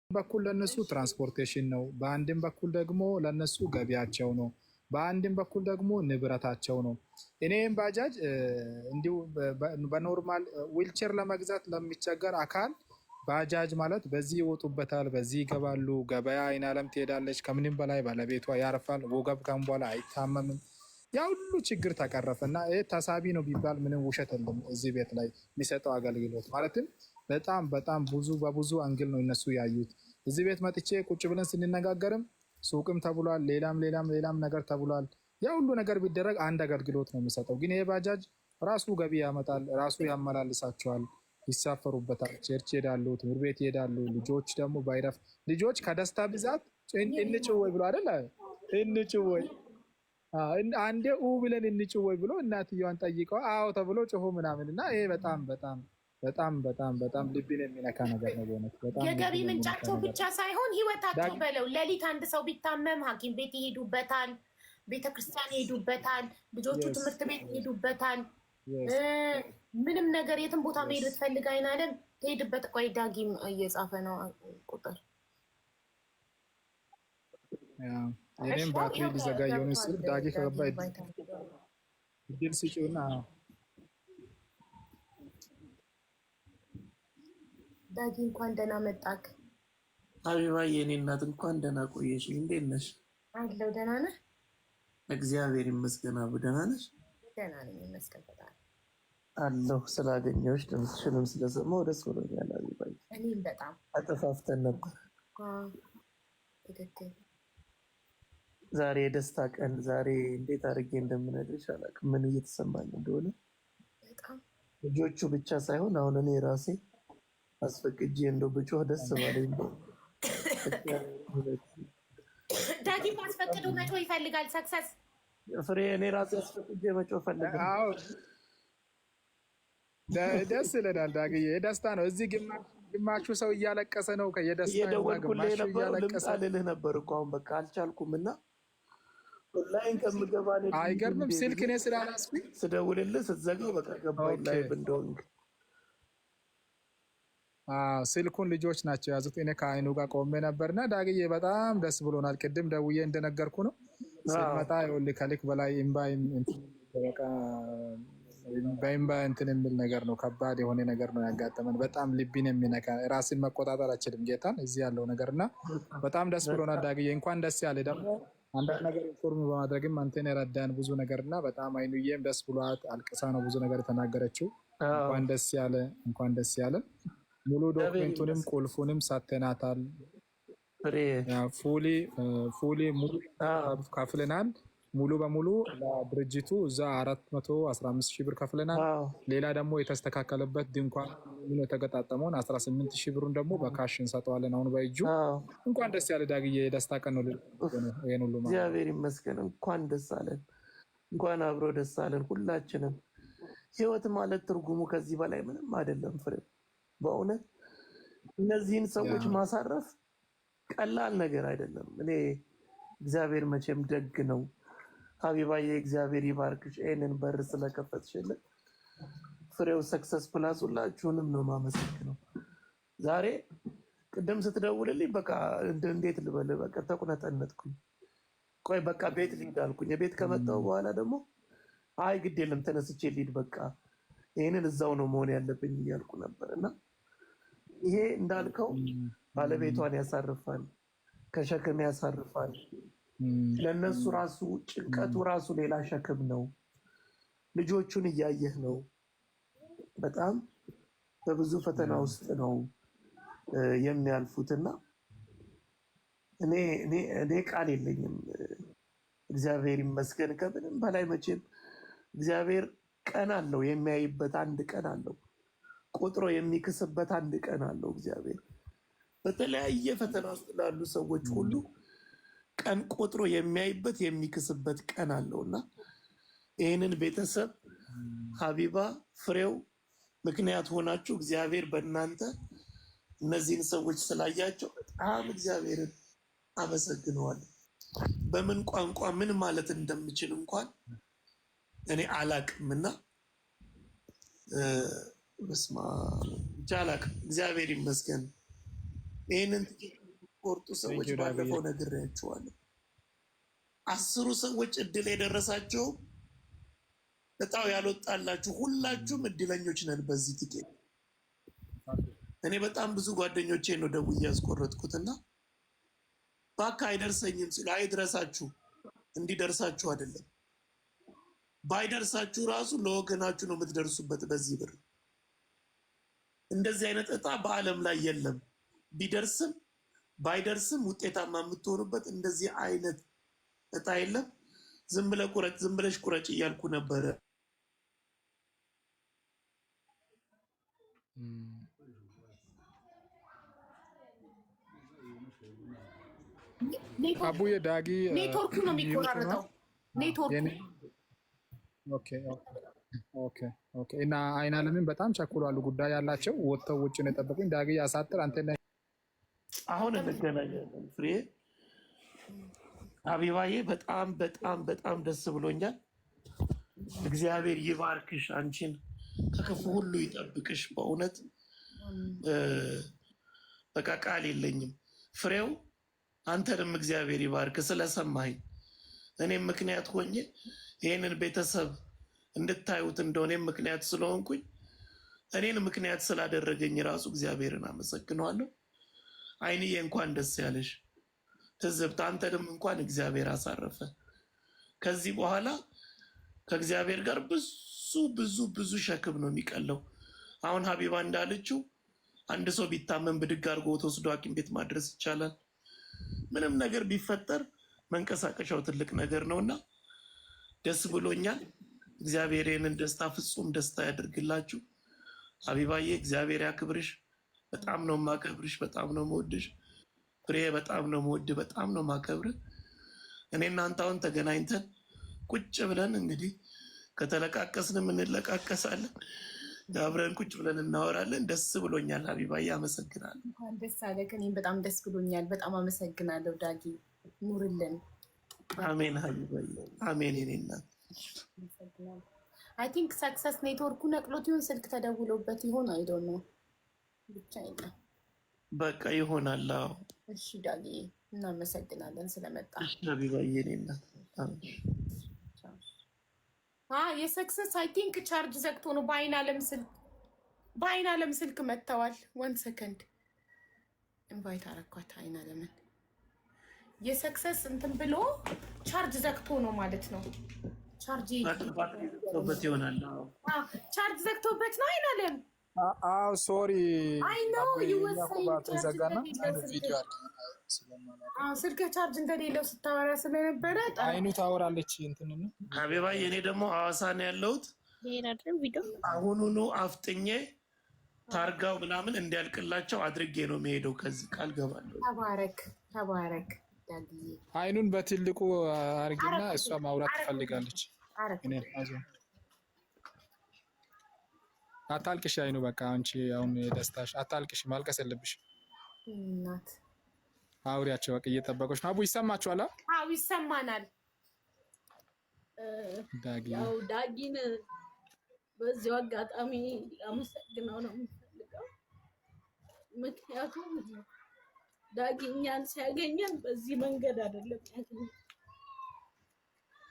በኩል ለነሱ ትራንስፖርቴሽን ነው፣ በአንድም በኩል ደግሞ ለነሱ ገቢያቸው ነው፣ በአንድም በኩል ደግሞ ንብረታቸው ነው። እኔም ባጃጅ እንዲሁ በኖርማል ዊልቸር ለመግዛት ለሚቸገር አካል ባጃጅ ማለት በዚህ ይወጡበታል፣ በዚህ ይገባሉ። ገበያ አይን አለም ትሄዳለች። ከምንም በላይ ባለቤቷ ያርፋል። ወገብ ካም በኋላ አይታመምም። ያ ሁሉ ችግር ተቀረፈ እና ይህ ተሳቢ ነው ቢባል ምንም ውሸት የለም። እዚህ ቤት ላይ የሚሰጠው አገልግሎት ማለትም በጣም በጣም በብዙ አንግል ነው እነሱ ያዩት። እዚህ ቤት መጥቼ ቁጭ ብለን ስንነጋገርም ሱቅም ተብሏል፣ ሌላም ነገር ተብሏል። ያ ሁሉ ነገር ቢደረግ አንድ አገልግሎት ነው የሚሰጠው። ግን ይሄ ባጃጅ ራሱ ገቢ ያመጣል፣ ራሱ ያመላልሳቸዋል፣ ይሳፈሩበታል፣ ቸርች ይሄዳሉ፣ ትምህርት ቤት ይሄዳሉ። ልጆች ደግሞ ባይረፍ ልጆች ከደስታ ብዛት እንጭወይ ብሎ አይደለ እንጭወይ አንዴ ብለን እንጭወይ ብሎ እናትየዋን ጠይቀው አዎ ተብሎ ጮሆ ምናምን እና ይሄ በጣም በጣም በጣም በጣም በጣም ልብን የሚነካ ነገር ነው። በእውነት በጣም የገቢ ምንጫቸው ብቻ ሳይሆን ህይወታቸው በለው። ሌሊት አንድ ሰው ቢታመም ሐኪም ቤት ይሄዱበታል፣ ቤተክርስቲያን ይሄዱበታል፣ ልጆቹ ትምህርት ቤት ይሄዱበታል። ምንም ነገር የትም ቦታ መሄድ ብትፈልግ አይናለም ትሄድበት። ቆይ ዳጊም እየጻፈ ነው ቁጥር እኔም ባትሪ ሊዘጋ የሆነ ስል ዳጊ ከገባ እድል ስጪውና ዳጊ እንኳን ደህና መጣክ። ሀቢባ የኔ እናት እንኳን ደህና ቆየሽ። እንዴት ነሽ? አለሁ። ደህና ነህ? እግዚአብሔር ይመስገን። አቡ ደህና ነሽ? ደህና ነኝ ይመስገን በጣም አለሁ። ስላገኘሁሽ ድምፅሽንም ስለሰማሁ ደስ ብሎኛል ሀቢባ። እኔም በጣም አጠፋፍተን ነበር። ትክክል። ዛሬ የደስታ ቀን። ዛሬ እንዴት አድርጌ እንደምነግርሽ አላውቅም፣ ምን እየተሰማኝ እንደሆነ። በጣም ልጆቹ ብቻ ሳይሆን አሁን እኔ ራሴ አስፈቅጄ እንደው ብጮህ ደስ ባለኝ። ዳጊ ማስፈቅዶ መጮህ ይፈልጋል። ሰክሰስ ፍሬ እኔ ራሴ አስፈቅጄ መጮህ ፈልጋለሁ። ደስ ይለናል ዳግዬ፣ የደስታ ነው። እዚህ ግማሹ ሰው እያለቀሰ ነው። ከየደስታ እየደወልኩልህ ነበር፣ ልምጣ ልልህ ነበር እኮ አሁን በቃ አልቻልኩም እና ኦንላይን ከምገባ አይገርምም። ስልክ እኔ ስላላስኩኝ ስደውልልህ ስትዘጋው በቃ ገባኝ ላይቭ እንደሆንክ። ስልኩን ልጆች ናቸው ያዙት። እኔ ከአይኑ ጋር ቆሜ ነበርና ዳግዬ በጣም ደስ ብሎናል። ቅድም ደውዬ እንደነገርኩ ነው ስመጣ ይኸውልህ ከልክ በላይ በእምባ እንትን የሚል ነገር ነው። ከባድ የሆነ ነገር ነው ያጋጠመን። በጣም ልብን የሚነካ ራስን መቆጣጠር አችልም ጌታን እዚህ ያለው ነገር እና በጣም ደስ ብሎናል ዳግዬ። እንኳን ደስ ያለ ደግሞ አንዳንድ ነገር ኢንፎርም በማድረግም አንተን የረዳን ብዙ ነገር እና በጣም አይኑዬም ደስ ብሏት አልቅሳ ነው ብዙ ነገር የተናገረችው። እንኳን ደስ ያለ እንኳን ደስ ያለን። ሙሉ ዶክመንቱንም ቁልፉንም ሳተናታል። ፉሊ ሙሉ ከፍለናል። ሙሉ በሙሉ ለድርጅቱ እዛ 415,000 ብር ከፍለናል። ሌላ ደግሞ የተስተካከለበት ድንኳን የተገጣጠመውን 18,000 ብሩን ደግሞ በካሽ እንሰጠዋለን አሁን በእጁ። እንኳን ደስ ያለ ዳግዬ፣ የደስታ ቀን ነው። ይሄን ሁሉ እግዚአብሔር ይመስገን። እንኳን ደስ አለን፣ እንኳን አብሮ ደስ አለን ሁላችንም። ህይወት ማለት ትርጉሙ ከዚህ በላይ ምንም አይደለም ፍሬ። በእውነት እነዚህን ሰዎች ማሳረፍ ቀላል ነገር አይደለም። እኔ እግዚአብሔር መቼም ደግ ነው። ሀቢባዬ እግዚአብሔር ይባርክሽ፣ ይህንን በር ስለከፈትሽልን። ፍሬው ሰክሰስ ፕላስ ሁላችሁንም ነው ማመሰግነው። ዛሬ ቅድም ስትደውልልኝ በቃ እንዴት ልበል በቃ ተቁነጠነጥኩኝ። ቆይ በቃ ቤት ልሂድ አልኩኝ። የቤት ከመጣሁ በኋላ ደግሞ አይ ግድ የለም ተነስቼ ልሂድ በቃ ይህንን እዛው ነው መሆን ያለብኝ እያልኩ ነበር እና ይሄ እንዳልከው ባለቤቷን ያሳርፋል፣ ከሸክም ያሳርፋል። ለነሱ ራሱ ጭንቀቱ ራሱ ሌላ ሸክም ነው። ልጆቹን እያየህ ነው። በጣም በብዙ ፈተና ውስጥ ነው የሚያልፉትና እኔ ቃል የለኝም። እግዚአብሔር ይመስገን። ከምንም በላይ መቼም እግዚአብሔር ቀን አለው፣ የሚያይበት አንድ ቀን አለው፣ ቆጥሮ የሚክስበት አንድ ቀን አለው። እግዚአብሔር በተለያየ ፈተና ውስጥ ላሉ ሰዎች ሁሉ ቀን ቆጥሮ የሚያይበት የሚክስበት ቀን አለውና ይህንን ቤተሰብ ሀቢባ ፍሬው ምክንያት ሆናችሁ እግዚአብሔር በእናንተ እነዚህን ሰዎች ስላያቸው በጣም እግዚአብሔርን አመሰግነዋለሁ። በምን ቋንቋ ምን ማለት እንደምችል እንኳን እኔ አላቅምና በስመ አብ ብቻ አላቅም። እግዚአብሔር ይመስገን። ይህንን ቆርጡ ሰዎች ባለፈው ነግሬያቸዋለሁ። 10 ሰዎች እድል የደረሳቸው እጣው ያልወጣላችሁ ሁላችሁም እድለኞች ነን በዚህ ቲኬት። እኔ በጣም ብዙ ጓደኞቼ ነው ደውዬ ያስቆረጥኩትና ባካ አይደርሰኝም ሲሉ አይድረሳችሁ፣ እንዲደርሳችሁ አይደለም ባይደርሳችሁ ራሱ ለወገናችሁ ነው የምትደርሱበት። በዚህ ብር እንደዚህ አይነት እጣ በዓለም ላይ የለም። ቢደርስም ባይደርስም ውጤታማ የምትሆኑበት እንደዚህ አይነት እጣ የለም። ዝም ብለህ ቁረጭ፣ ዝም ብለሽ ቁረጭ እያልኩ ነበረ። አቡዬ ዳጊ ኔትወርኩ ነው የሚቆራረጠው። ኔትወርኩ ኦኬ። እና አይን አለምን በጣም ቸኩሏሉ፣ ጉዳይ ያላቸው ወጥተው ውጭ ነው የጠበቁኝ። ዳጊ ያሳጥር አንተ አሁን እንገናኛለን። ፍሬ አቢባዬ በጣም በጣም በጣም ደስ ብሎኛል። እግዚአብሔር ይባርክሽ፣ አንቺን ከክፉ ሁሉ ይጠብቅሽ። በእውነት በቃ ቃል የለኝም። ፍሬው አንተንም እግዚአብሔር ይባርክ ስለሰማኝ፣ እኔም ምክንያት ሆኜ ይህንን ቤተሰብ እንድታዩት እንደሆነ ምክንያት ስለሆንኩኝ እኔን ምክንያት ስላደረገኝ ራሱ እግዚአብሔርን አመሰግነዋለሁ። አይንዬ እንኳን ደስ ያለሽ። ትዝብት አንተንም እንኳን እግዚአብሔር አሳረፈ። ከዚህ በኋላ ከእግዚአብሔር ጋር ብዙ ብዙ ብዙ ሸክም ነው የሚቀለው። አሁን ሀቢባ እንዳለችው አንድ ሰው ቢታመን ብድግ አድርጎ ተወስዶ ሐኪም ቤት ማድረስ ይቻላል። ምንም ነገር ቢፈጠር መንቀሳቀሻው ትልቅ ነገር ነውና ደስ ብሎኛል። እግዚአብሔር ይህንን ደስታ ፍጹም ደስታ ያደርግላችሁ። ሀቢባዬ እግዚአብሔር ያክብርሽ። በጣም ነው ማከብርሽ፣ በጣም ነው መወድሽ። ፍሬ በጣም ነው መወድ፣ በጣም ነው ማከብር። እኔ እናንተ አሁን ተገናኝተን ቁጭ ብለን እንግዲህ ከተለቃቀስንም እንለቃቀሳለን፣ አብረን ቁጭ ብለን እናወራለን። ደስ ብሎኛል ሀቢባዬ፣ አመሰግናለሁ። ደስ አለህ። እኔም በጣም ደስ ብሎኛል። በጣም አመሰግናለሁ ዳጊ፣ ኑርልን። አሜን ሀቢባዬ፣ አሜን። የኔ እናት አይ ቲንክ ሰክሰስ ኔትወርኩ ነቅሎት ይሆን ስልክ ተደውሎበት ይሆን አይዶን ነው ብቻ የለም። በቃ ይሆናል። እሺ ዳጊ፣ እናመሰግናለን ስለመጣ። ሀቢባዬ የኔ እናት የሰክሰስ አይ ቲንክ ቻርጅ ዘግቶ ነው። በአይን አለም ስልክ መጥተዋል። 1 ሰከንድ ኢንቫይት አረኳት። አይን አለምን የሰክሰስ እንትን ብሎ ቻርጅ ዘግቶ ነው ማለት ነው። ቻርጅ ዘግቶበት ይሆናል። ቻርጅ ዘግቶበት ነው አይን አለም። አዎ ሶሪ። አይ ኖ ስልክ ቻርጅ እንደሌለው ስታወራ ስለነበረ አይኑ ታወራለች። እንትን ነው ሀቢባዬ፣ እኔ ደግሞ ሐዋሳ ነው ያለሁት። አሁኑኑ አፍጥኜ ታርጋው ምናምን እንዲያልቅላቸው አድርጌ ነው የሚሄደው። ከዚህ ቃል ገባለሁ። ተባረክ። አይኑን በትልቁ አርግና እሷ ማውራት ትፈልጋለች። አታልቅሽ አይኑ፣ በቃ አንቺ አሁን ደስታሽ አታልቅሽ፣ ማልቀስ የለብሽ። እናት አውሪያቸው፣ በቃ እየጠበቁሽ ነው። አቡ ይሰማችኋል? አዎ ይሰማናል። ያው ዳጊን በዚሁ አጋጣሚ አመሰግነው ነው የምፈልገው። ምክንያቱም ዳጊ እኛን ሲያገኘን በዚህ መንገድ አይደለም ያገኘን።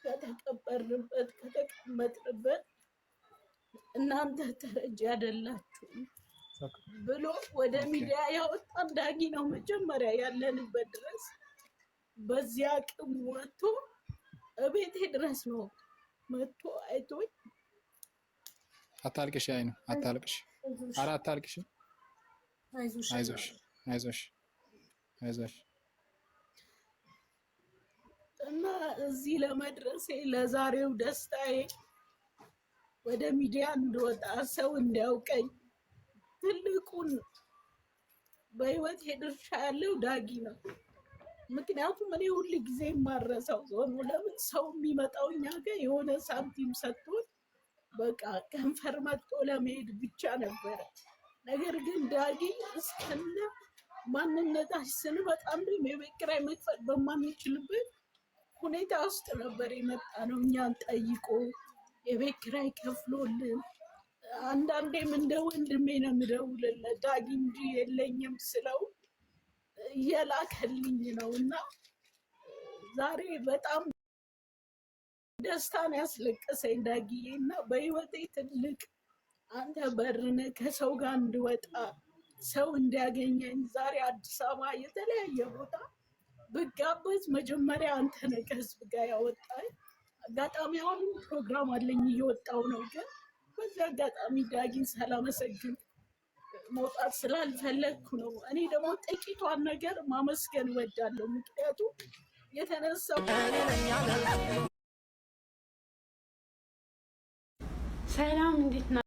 ከተቀበርንበት ከተቀመጥንበት እናንተ ተረጂ አይደላችሁም ብሎ ወደ ሚዲያ ያወጣን ዳጊ ነው። መጀመሪያ ያለንበት ድረስ በዚህ አቅም ወጥቶ እቤቴ ድረስ ነው መጥቶ አይቶኝ። አታልቅሽ አይኑ፣ አታልቅሽ። ኧረ አታልቅሽ። አይዞሽ እና እዚህ ለመድረሴ ለዛሬው ደስታዬ ወደ ሚዲያ እንድወጣ ሰው እንዲያውቀኝ ትልቁን በህይወት ድርሻ ያለው ዳጊ ነው። ምክንያቱም እኔ ሁል ጊዜ የማረሳው ዞኑ ለምን ሰው የሚመጣው እኛ ጋር የሆነ ሳንቲም ሰጥቶን በቃ ከንፈር መጥቶ ለመሄድ ብቻ ነበረ። ነገር ግን ዳጊ እስከነ ማንነታችን በጣም ደግሞ የቤት ኪራይ መክፈል በማንችልበት ሁኔታ ውስጥ ነበር የመጣ ነው። እኛን ጠይቆ የቤት ኪራይ ከፍሎልን፣ አንዳንዴም እንደ ወንድሜ ነው የምደውልለት ዳጊ እንጂ የለኝም ስለው እየላከልኝ ነው እና ዛሬ በጣም ደስታን ያስለቀሰኝ ዳጊዬ እና በህይወቴ ትልቅ አንተ በርነ ከሰው ጋር እንድወጣ ሰው እንዲያገኘኝ ዛሬ አዲስ አበባ የተለያየ ቦታ ብጋበዝ መጀመሪያ አንተ ነህ ከህዝብ ጋር ያወጣኝ። አጋጣሚ አሁን ፕሮግራም አለኝ እየወጣው ነው፣ ግን በዚህ አጋጣሚ ዳጊን ሳላመሰግን መውጣት ስላልፈለግኩ ነው። እኔ ደግሞ ጥቂቷን ነገር ማመስገን እወዳለሁ። ምክንያቱም የተነሳው ሰላም እንዴት